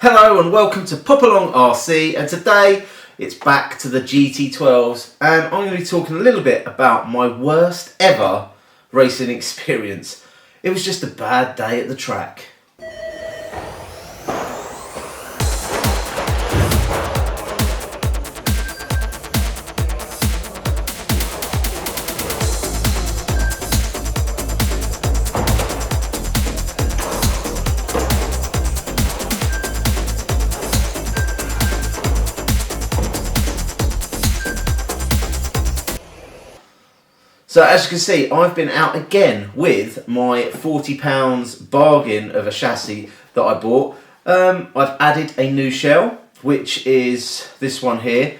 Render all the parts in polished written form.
Hello and welcome to Pop Along RC, and today it's back to the GT12s and I'm going to be talking a little bit about my worst ever racing experience. It was just a bad day at the track. So as you can see, I've been out again with my £40 bargain of a chassis that I bought. I've added a new shell, which is this one here.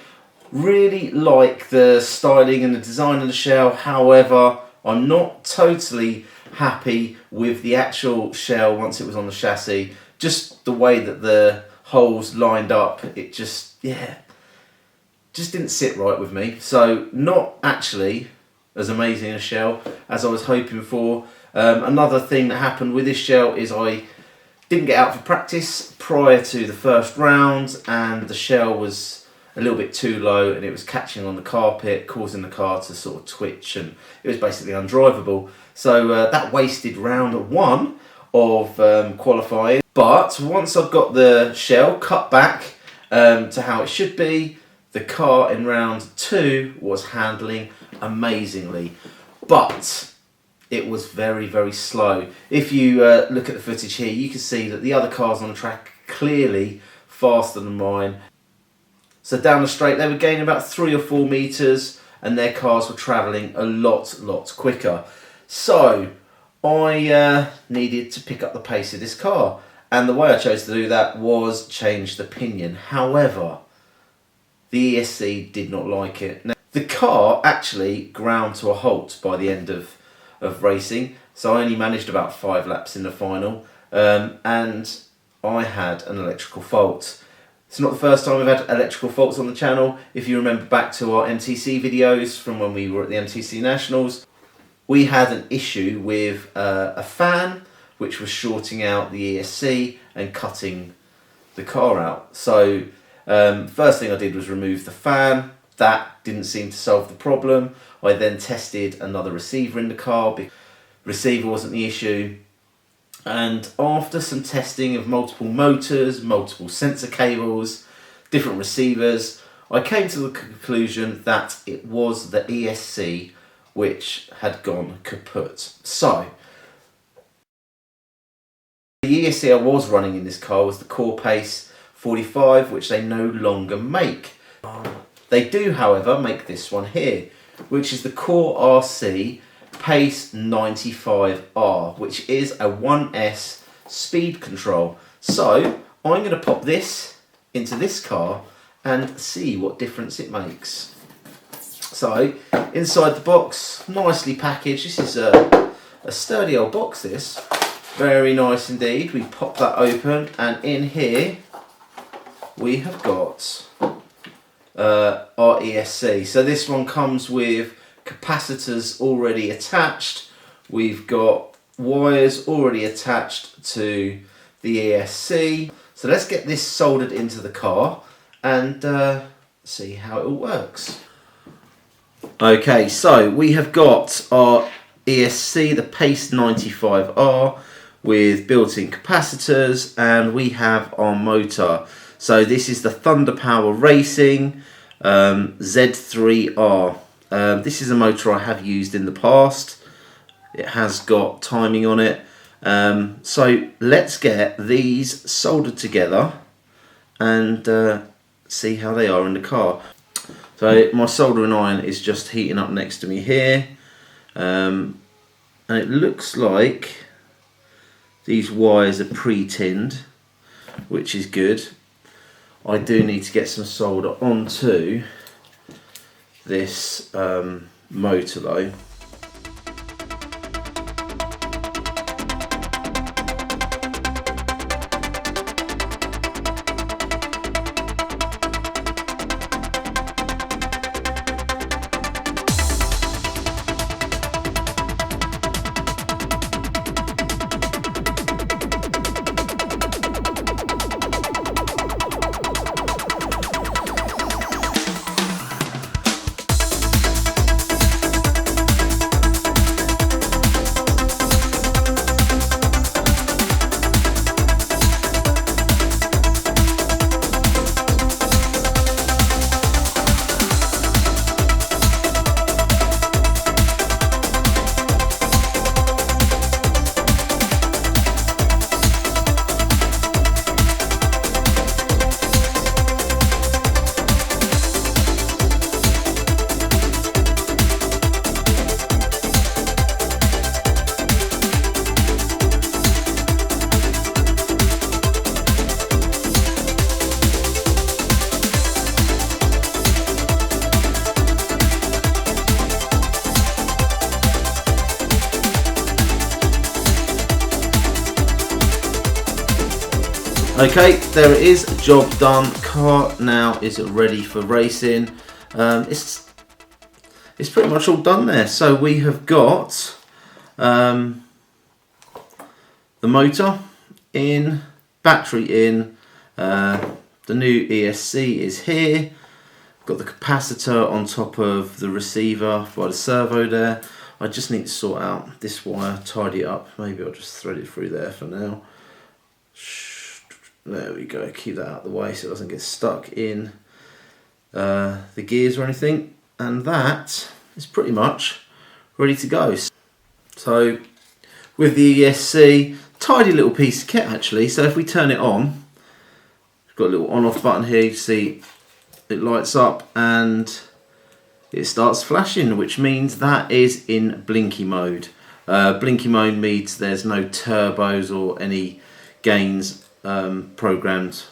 Really like the styling and the design of the shell, however, I'm not totally happy with the actual shell once it was on the chassis. Just the way that the holes lined up, it just didn't sit right with me. So not actually as amazing a shell as I was hoping for. Another thing that happened with this shell is I didn't get out for practice prior to the first round, and the shell was a little bit too low and it was catching on the carpet, causing the car to sort of twitch, and it was basically undrivable. So that wasted round one of qualifying. But once I've got the shell cut back to how it should be, the car in round two was handling amazingly, but it was very, very slow. If you look at the footage here, you can see that the other cars on the track clearly faster than mine. So down the straight they were gaining about 3 or 4 meters and their cars were traveling a lot quicker. So I needed to pick up the pace of this car, and the way I chose to do that was change the pinion. However, the ESC did not like it. Now, the car actually ground to a halt by the end of racing, so I only managed about 5 laps in the final, and I had an electrical fault. It's not the first time we've had electrical faults on the channel. If you remember back to our MTC videos from when we were at the MTC Nationals, we had an issue with a fan which was shorting out the ESC and cutting the car out. So first thing I did was remove the fan. That didn't seem to solve the problem. I then tested another receiver in the car. Receiver wasn't the issue. And after some testing of multiple motors, multiple sensor cables, different receivers, I came to the conclusion that it was the ESC which had gone kaput. So the ESC I was running in this car was the Core Pace 45, which they no longer make. They do, however, make this one here, which is the Core RC Pace 95R, which is a 1S speed control. So I'm going to pop this into this car and see what difference it makes. So inside the box, nicely packaged. This is a sturdy old box, this. Very nice indeed. We pop that open, and in here we have got our ESC. So this one comes with capacitors already attached. We've got wires already attached to the ESC. So let's get this soldered into the car and see how it all works. Okay, so we have got our ESC, the Pace 95R, with built-in capacitors, and we have our motor. So this is the Thunder Power Racing Z3R. This is a motor I have used in the past. It has got timing on it. So let's get these soldered together and see how they are in the car. So my soldering iron is just heating up next to me here. And it looks like these wires are pre-tinned, which is good. I do need to get some solder onto this motor though. Okay, there it is, job done. Car now is ready for racing. It's pretty much all done there. So we have got the motor in, battery in, the new ESC is here. Got the capacitor on top of the receiver by the servo there. I just need to sort out this wire, tidy it up. Maybe I'll just thread it through there for now. There we go, keep that out of the way so it doesn't get stuck in the gears or anything. And that is pretty much ready to go. So with the ESC, tidy little piece of kit actually. So if we turn it on, we've got a little on off button here, you see it lights up and it starts flashing, which means that is in blinky mode. Blinky mode means there's no turbos or any gains programmed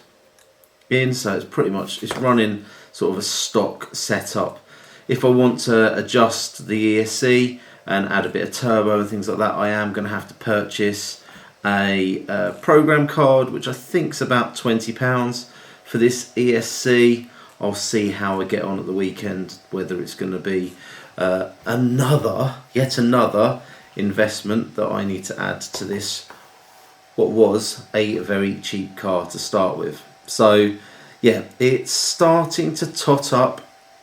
in, so it's pretty much, it's running sort of a stock setup. If I want to adjust the ESC and add a bit of turbo and things like that, I am going to have to purchase a program card, which I think is about £20 for this ESC. I'll see how I get on at the weekend, whether it's going to be yet another investment that I need to add to this, what was a very cheap car to start with. So yeah, it's starting to tot up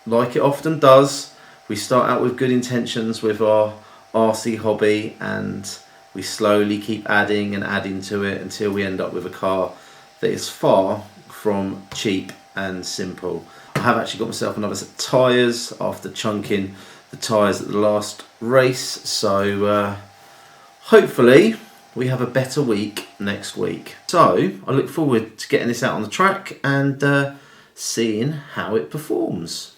like it often does. We start out with good intentions with our RC hobby and we slowly keep adding and adding to it until we end up with a car that is far from cheap and simple. I have actually got myself another set of tyres after chunking the tyres at the last race, so hopefully we have a better week next week. So I look forward to getting this out on the track and seeing how it performs.